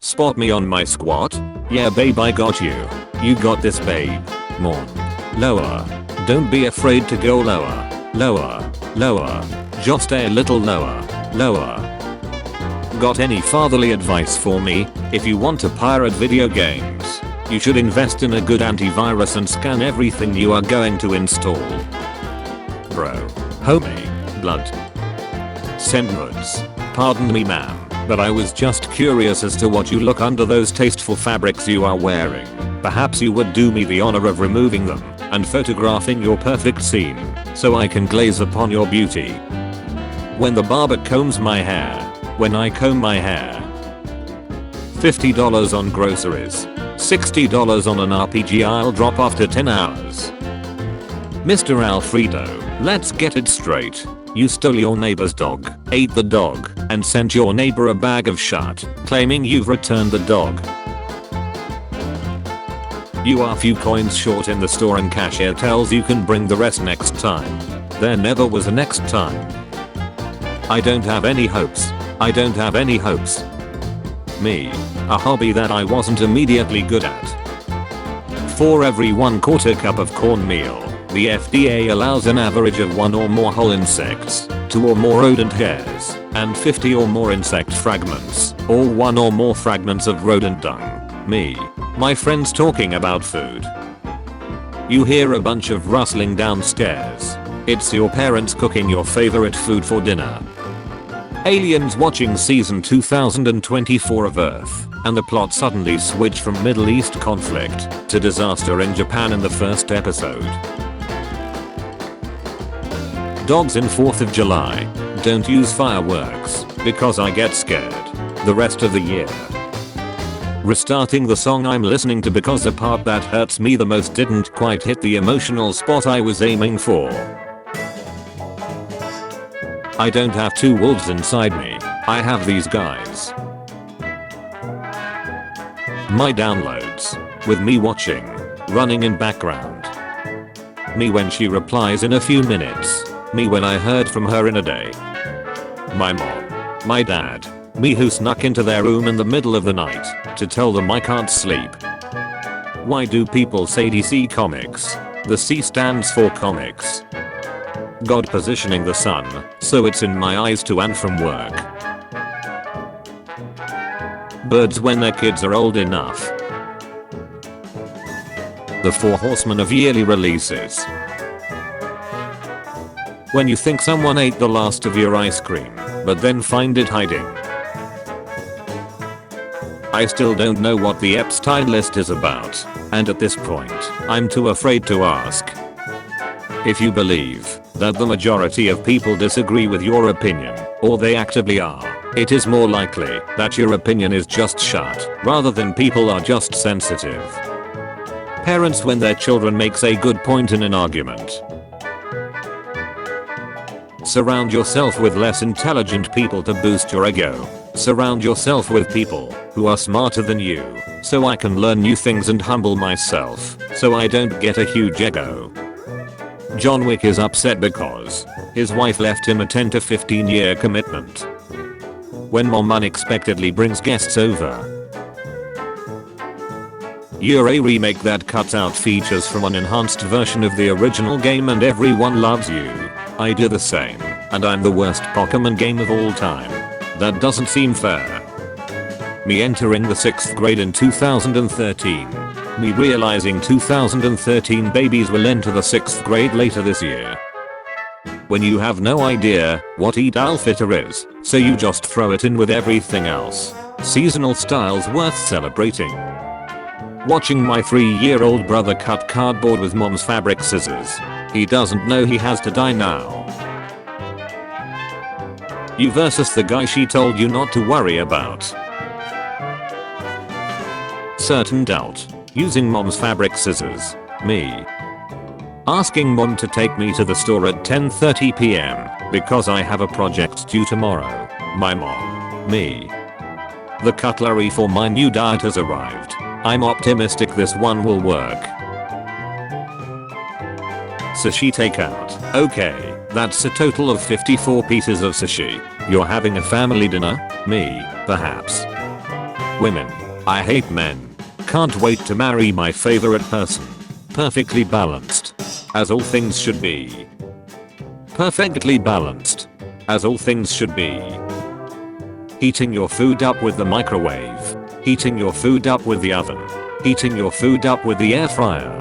Spot me on my squat? Yeah babe, I got you. You got this babe. More. Lower. Don't be afraid to go lower. Lower. Lower. Just a little lower. Lower. Got any fatherly advice for me? If you want to pirate video games, you should invest in a good antivirus and scan everything you are going to install. Bro. Homie. Blood. Send nudes. Pardon me ma'am, but I was just curious as to what you look under those tasteful fabrics you are wearing. Perhaps you would do me the honor of removing them and photographing your perfect scene so I can glaze upon your beauty. When the barber combs my hair. When I comb my hair. $50 on groceries. $60 on an RPG I'll drop after 10 hours. Mr. Alfredo, let's get it straight. You stole your neighbor's dog, ate the dog, and sent your neighbor a bag of shit, claiming you've returned the dog. You are few coins short in the store and cashier tells you can bring the rest next time. There never was a next time. I don't have any hopes. I don't have any hopes. Me. A hobby that I wasn't immediately good at. For every 1/4 cup of cornmeal, the FDA allows an average of 1 or more whole insects, 2 or more rodent hairs, and 50 or more insect fragments, or 1 or more fragments of rodent dung. Me. My friends talking about food. You hear a bunch of rustling downstairs. It's your parents cooking your favorite food for dinner. Aliens watching season 2024 of Earth, and the plot suddenly switched from Middle East conflict to disaster in Japan in the first episode. Dogs in 4th of July. Don't use fireworks, because I get scared. The rest of the year. Restarting the song I'm listening to because the part that hurts me the most didn't quite hit the emotional spot I was aiming for. I don't have 2 wolves inside me, I have these guys. My downloads. With me watching. Running in background. Me when she replies in a few minutes. Me when I heard from her in a day. My mom. My dad. Me who snuck into their room in the middle of the night to tell them I can't sleep. Why do people say DC Comics? The C stands for comics. God positioning the sun, so it's in my eyes to and from work. Birds when their kids are old enough. The 4 horsemen of yearly releases. When you think someone ate the last of your ice cream, but then find it hiding. I still don't know what the Epstein list is about, and at this point, I'm too afraid to ask. If you believe that the majority of people disagree with your opinion, or they actively are, it is more likely that your opinion is just shut, rather than people are just sensitive. Parents when their children makes a good point in an argument. Surround yourself with less intelligent people to boost your ego. Surround yourself with people who are smarter than you, so I can learn new things and humble myself, so I don't get a huge ego. John Wick is upset because his wife left him a 10 to 15 year commitment. When mom unexpectedly brings guests over. You're a remake that cuts out features from an enhanced version of the original game and everyone loves you. I do the same, and I'm the worst Pokemon game of all time. That doesn't seem fair. Me entering the 6th grade in 2013. Me realizing 2013 babies will enter the 6th grade later this year. When you have no idea what Eat Outfitter is, so you just throw it in with everything else. Seasonal styles worth celebrating. Watching my 3-year-old brother cut cardboard with mom's fabric scissors. He doesn't know he has to die now. You versus the guy she told you not to worry about. Certain doubt. Using mom's fabric scissors. Me. Asking mom to take me to the store at 10:30 PM because I have a project due tomorrow. My mom. Me. The cutlery for my new diet has arrived. I'm optimistic this one will work. Sushi takeout. Okay, that's a total of 54 pieces of sushi. You're having a family dinner? Me, perhaps. Women. I hate men. Can't wait to marry my favorite person. Perfectly balanced. As all things should be. Perfectly balanced. As all things should be. Heating your food up with the microwave. Heating your food up with the oven. Heating your food up with the air fryer.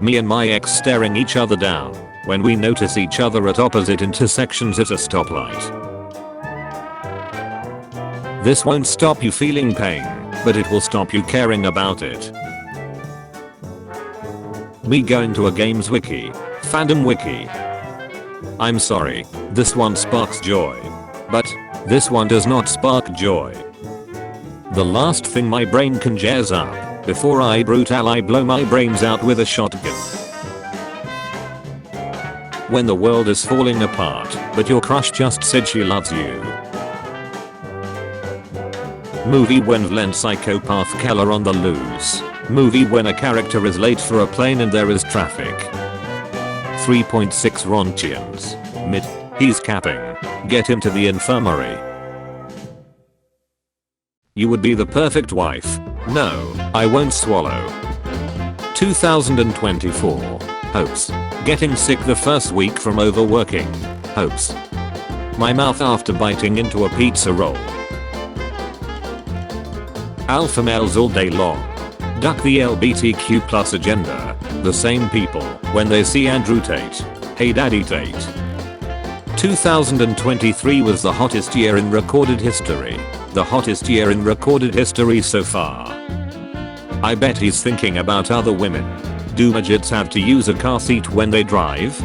Me and my ex staring each other down when we notice each other at opposite intersections at a stoplight. This won't stop you feeling pain, but it will stop you caring about it. Me going to a games wiki, fandom wiki. I'm sorry, this one sparks joy. But this one does not spark joy. The last thing my brain conjures up before I brutally blow my brains out with a shotgun. When the world is falling apart, but your crush just said she loves you. Movie when Vlen psychopath Keller on the loose. Movie when a character is late for a plane and there is traffic. 3.6 Ronchians. Mid. He's capping. Get him to the infirmary. You would be the perfect wife. No, I won't swallow. 2024. Hopes. Getting sick the first week from overworking. Hopes. My mouth after biting into a pizza roll. Alpha males all day long. Duck the LGBTQ plus agenda. The same people when they see Andrew Tate. Hey Daddy Tate. 2023 was the hottest year in recorded history. The hottest year in recorded history so far. I bet he's thinking about other women. Do midgets have to use a car seat when they drive?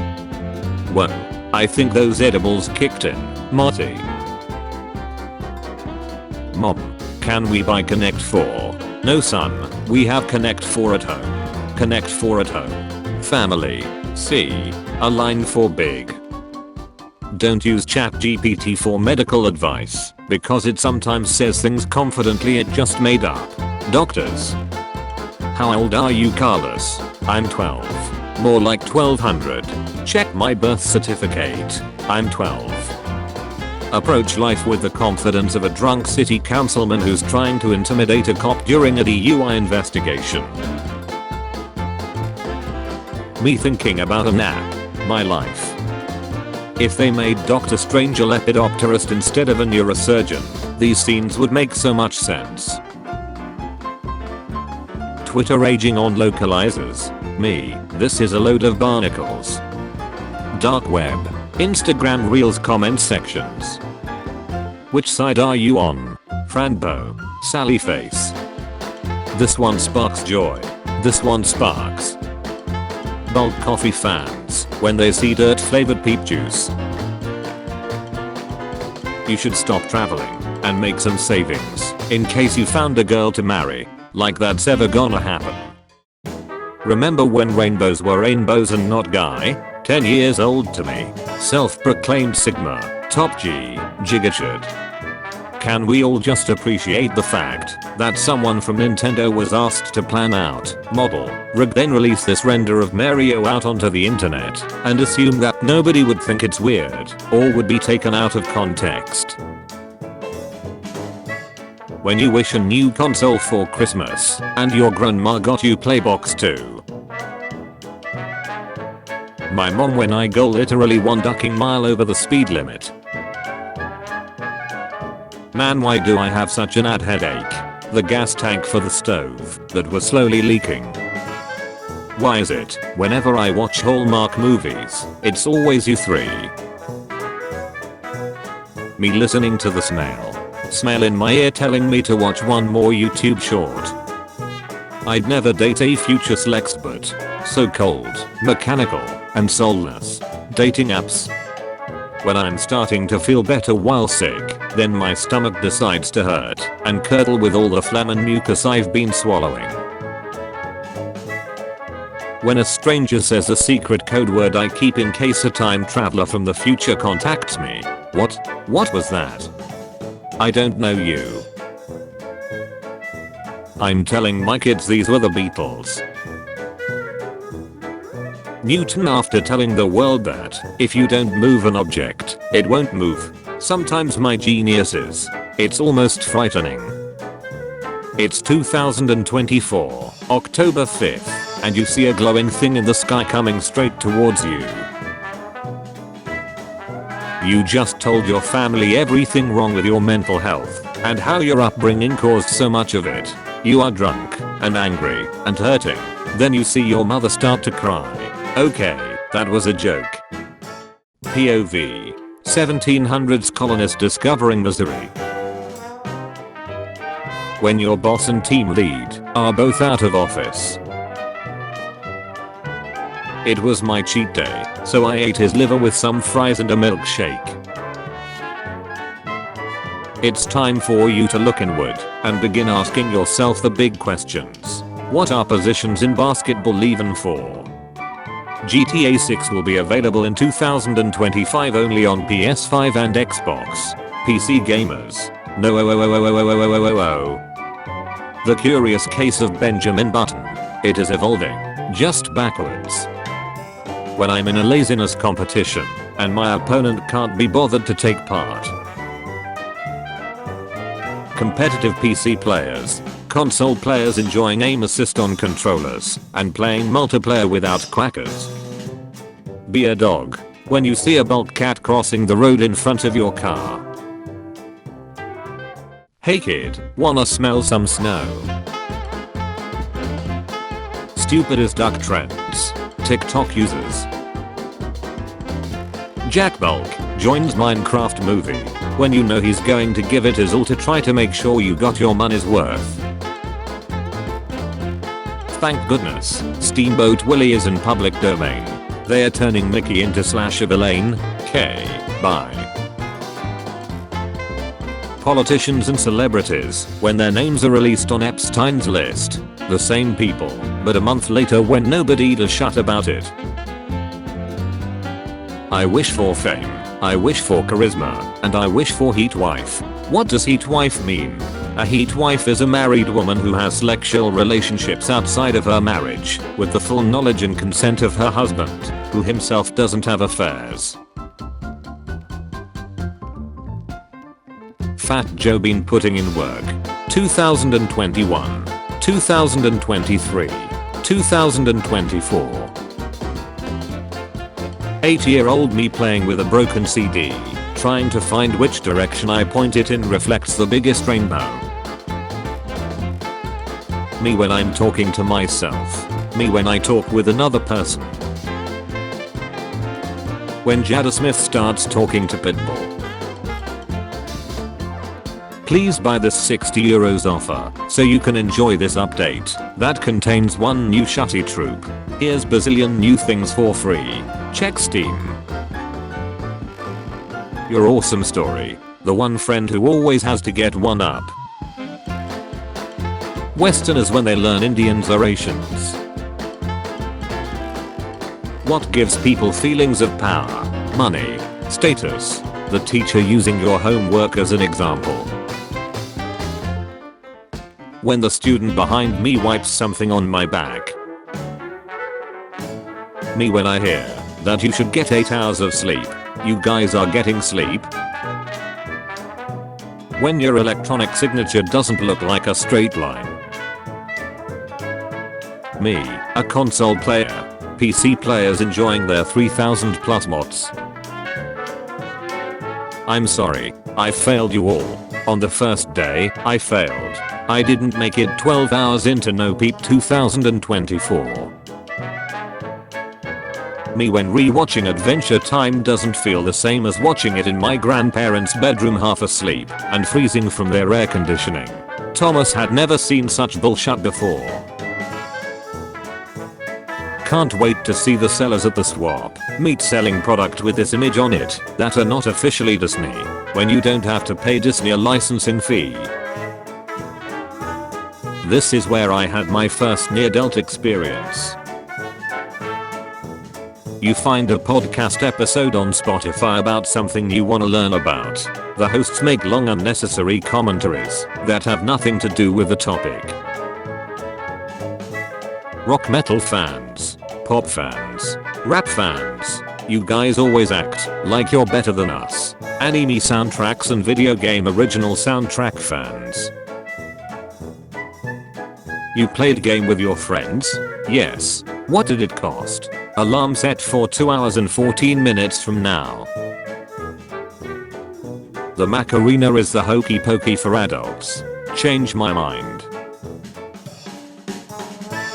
Whoa. I think those edibles kicked in, Marty. Mom. Can we buy Connect 4? No son, we have Connect 4 at home. Connect 4 at home. Family. C. A line for big. Don't use ChatGPT for medical advice, because it sometimes says things confidently it just made up. Doctors. How old are you, Carlos? I'm 12. More like 1200. Check my birth certificate. I'm 12. Approach life with the confidence of a drunk city councilman who's trying to intimidate a cop during a DUI investigation. Me thinking about a nap. My life. If they made Doctor Strange a lepidopterist instead of a neurosurgeon, these scenes would make so much sense. Twitter raging on localizers. Me, this is a load of barnacles. Dark web. Instagram Reels comment sections. Which side are you on? Franbo. Sally face. This one sparks joy. This one sparks. Bulk coffee fans when they see dirt flavored peach juice. You should stop traveling and make some savings in case you found a girl to marry. Like that's ever gonna happen. Remember when rainbows were rainbows and not guy? 10 years old to me. Self-proclaimed Sigma. Top G. Gigachud. Can we all just appreciate the fact that someone from Nintendo was asked to plan out, model, rig then release this render of Mario out onto the internet and assume that nobody would think it's weird or would be taken out of context? When you wish a new console for Christmas and your grandma got you Playbox 2. My mom when I go literally 1 ducking mile over the speed limit. Man, why do I have such an ad headache? The gas tank for the stove that was slowly leaking. Why is it, whenever I watch Hallmark movies, it's always you three? Me listening to the smell in my ear telling me to watch one more YouTube short. I'd never date a future Slex, but so cold, mechanical, and soulless. Dating apps. When I'm starting to feel better while sick, then my stomach decides to hurt and curdle with all the phlegm and mucus I've been swallowing. When a stranger says a secret code word I keep in case a time traveler from the future contacts me. What was that? I don't know you. I'm telling my kids these were the Beatles. Newton after telling the world that if you don't move an object, it won't move. Sometimes my genius is. It's almost frightening. It's 2024, October 5th, and you see a glowing thing in the sky coming straight towards you. You just told your family everything wrong with your mental health and how your upbringing caused so much of it. You are drunk and angry and hurting. Then you see your mother start to cry. Okay, that was a joke. POV. 1700s colonists discovering Missouri. When your boss and team lead are both out of office. It was my cheat day, so I ate his liver with some fries and a milkshake. It's time for you to look inward and begin asking yourself the big questions. What are positions in basketball even for? GTA 6 will be available in 2025 only on PS5 and Xbox. PC gamers. No. The Curious Case of Benjamin Button. It is evolving, just backwards. When I'm in a laziness competition and my opponent can't be bothered to take part. Competitive PC players, console players enjoying aim assist on controllers, and playing multiplayer without quackers. Be a dog when you see a bulk cat crossing the road in front of your car. Hey kid, wanna smell some snow? Stupidest duck trends. TikTok users. Jack Bulk joins Minecraft movie when you know he's going to give it his all to try to make sure you got your money's worth. Thank goodness, Steamboat Willie is in public domain. They are turning Mickey into Slasher Villain. K. Bye. Politicians and celebrities, when their names are released on Epstein's list. The same people, but a month later when nobody does shut about it. I wish for fame, I wish for charisma, and I wish for heat wife. What does heat wife mean? A heat wife is a married woman who has sexual relationships outside of her marriage, with the full knowledge and consent of her husband, who himself doesn't have affairs. Fat Joe been putting in work. 2021, 2023, 2024. 8-year-old me playing with a broken CD, trying to find which direction I point it in reflects the biggest rainbow. Me when I'm talking to myself. Me when I talk with another person. When Jada Smith starts talking to Pitbull. Please buy this €60 offer so you can enjoy this update that contains one new shutty troop. Here's bazillion new things for free. Check Steam. Your awesome story. The one friend who always has to get one up. Westerners when they learn Indians are Asians. What gives people feelings of power, money, status? The teacher using your homework as an example. When the student behind me wipes something on my back. Me when I hear that you should get 8 hours of sleep. You guys are getting sleep? When your electronic signature doesn't look like a straight line. Me, a console player. PC players enjoying their 3000 plus mods. I'm sorry, I failed you all. On the first day, I failed. I didn't make it 12 hours into No Peep 2024. Me when rewatching Adventure Time doesn't feel the same as watching it in my grandparents' bedroom half asleep and freezing from their air conditioning. Thomas had never seen such bullshit before. Can't wait to see the sellers at the swap meet selling product with this image on it that are not officially Disney, when you don't have to pay Disney a licensing fee. This is where I had my first near-death experience. You find a podcast episode on Spotify about something you want to learn about. The hosts make long unnecessary commentaries that have nothing to do with the topic. Rock metal fans, pop fans, rap fans, you guys always act like you're better than us. Anime soundtracks and video game original soundtrack fans. You played game with your friends? Yes. What did it cost? Alarm set for 2 hours and 14 minutes from now. The Macarena is the hokey pokey for adults. Change my mind.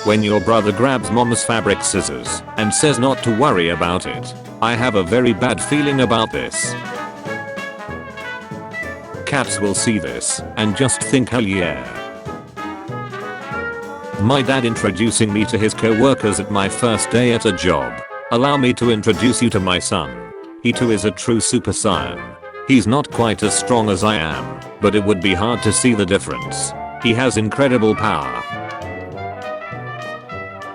When your brother grabs mom's fabric scissors and says not to worry about it. I have a very bad feeling about this. Cats will see this and just think hell yeah. My dad introducing me to his co-workers at my first day at a job. Allow me to introduce you to my son. He too is a true super saiyan. He's not quite as strong as I am, but it would be hard to see the difference. He has incredible power.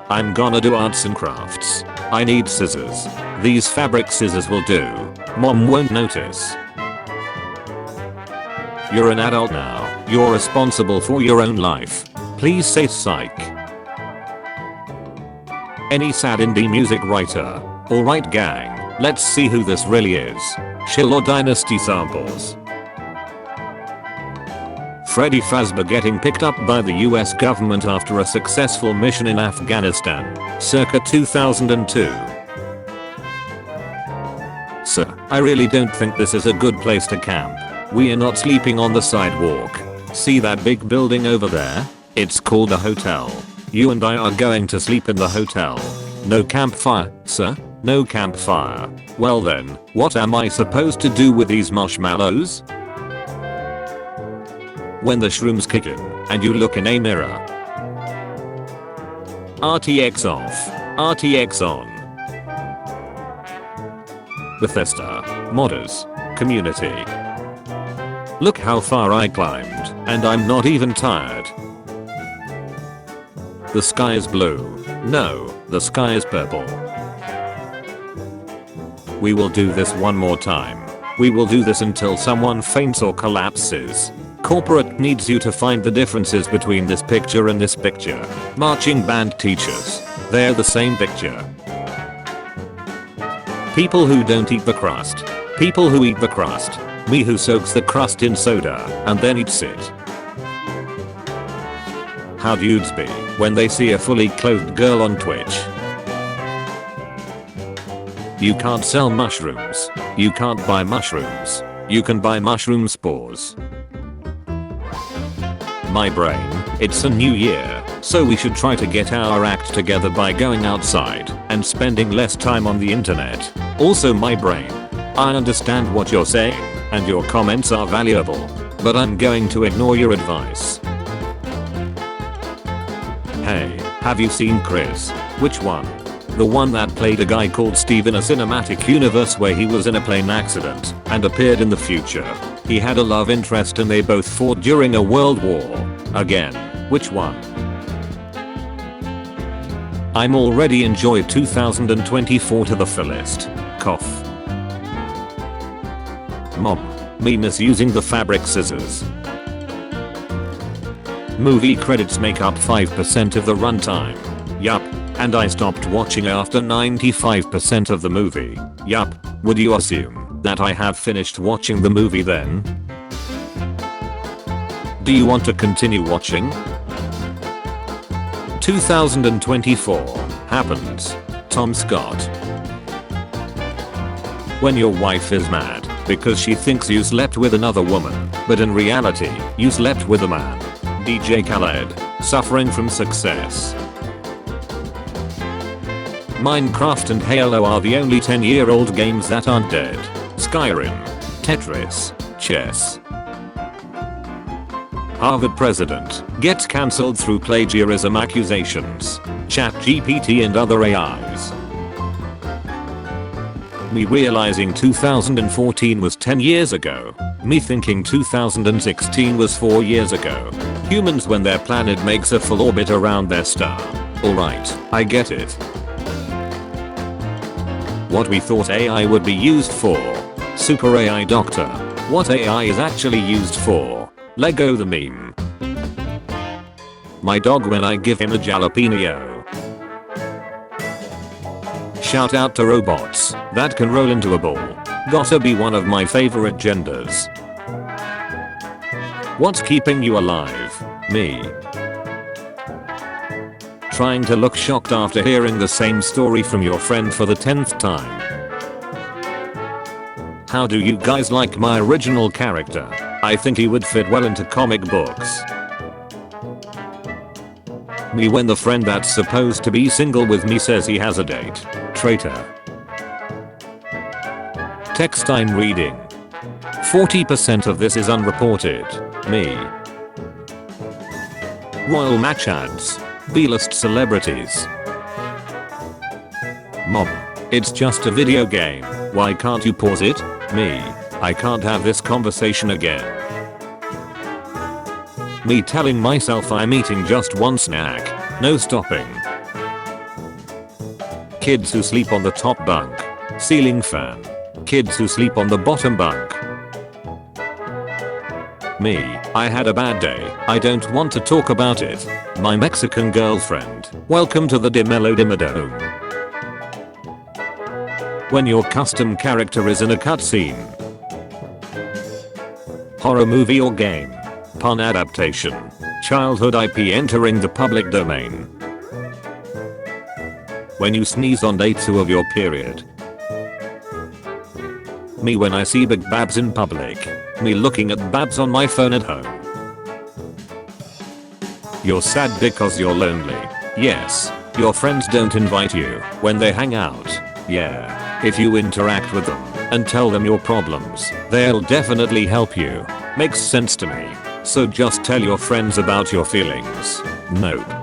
I'm gonna do arts and crafts. I need scissors. These fabric scissors will do. Mom won't notice. You're an adult now. You're responsible for your own life. Please say psych. Any sad indie music writer? Alright gang, let's see who this really is. Shill or Dynasty samples. Freddy Fazbear getting picked up by the US government after a successful mission in Afghanistan, circa 2002. Sir, I really don't think this is a good place to camp. We are not sleeping on the sidewalk. See that big building over there? It's called a hotel. You and I are going to sleep in the hotel. No campfire, sir? No campfire. Well then, what am I supposed to do with these marshmallows? When the shrooms kick in, and you look in a mirror. RTX off. RTX on. Bethesda. Modders. Community. Look how far I climbed, and I'm not even tired. The sky is blue. No, the sky is purple. We will do this one more time. We will do this until someone faints or collapses. Corporate needs you to find the differences between this picture and this picture. Marching band teachers. They're the same picture. People who don't eat the crust. People who eat the crust. Me who soaks the crust in soda and then eats it. How dudes be when they see a fully clothed girl on Twitch. You can't sell mushrooms. You can't buy mushrooms. You can buy mushroom spores. My brain, it's a new year, so we should try to get our act together by going outside and spending less time on the internet. Also my brain, I understand what you're saying and your comments are valuable, but I'm going to ignore your advice. Hey, have you seen Chris? Which one? The one that played a guy called Steve in a cinematic universe where he was in a plane accident and appeared in the future. He had a love interest and they both fought during a world war. Again, which one? I'm already enjoyed 2024 to the fullest. Cough. Mom. Me misusing the fabric scissors. Movie credits make up 5% of the runtime. Yup. And I stopped watching after 95% of the movie. Yup. Would you assume that I have finished watching the movie then? Do you want to continue watching? 2024 happens. Tom Scott. When your wife is mad because she thinks you slept with another woman, but in reality, you slept with a man. DJ Khaled, suffering from success. Minecraft and Halo are the only 10-year-old games that aren't dead. Skyrim, Tetris, chess. Harvard president gets cancelled through plagiarism accusations. ChatGPT and other AIs. Me realizing 2014 was 10 years ago. Me thinking 2016 was 4 years ago. Humans when their planet makes a full orbit around their star. Alright, I get it. What we thought AI would be used for. Super AI doctor. What AI is actually used for. Lego the meme. My dog when I give him a jalapeno. Shout out to robots that can roll into a ball. Gotta be one of my favorite genders. What's keeping you alive? Me. Trying to look shocked after hearing the same story from your friend for the 10th time. How do you guys like my original character? I think he would fit well into comic books. Me when the friend that's supposed to be single with me says he has a date. Traitor. Text I'm reading. 40% of this is unreported. Me. Royal match ads. B-list celebrities. Mom. It's just a video game. Why can't you pause it? Me. I can't have this conversation again. Me telling myself I'm eating just one snack. No stopping. Kids who sleep on the top bunk. Ceiling fan. Kids who sleep on the bottom bunk. Me. I had a bad day. I don't want to talk about it. My Mexican girlfriend. Welcome to the Dimelo-Dimmadome. When your custom character is in a cutscene. Horror movie or game. Pun adaptation. Childhood IP entering the public domain. When you sneeze on day 2 of your period. Me when I see big babs in public. Me looking at babs on my phone at home. You're sad because you're lonely. Yes. Your friends don't invite you when they hang out. Yeah. If you interact with them and tell them your problems, they'll definitely help you. Makes sense to me. So just tell your friends about your feelings. Nope.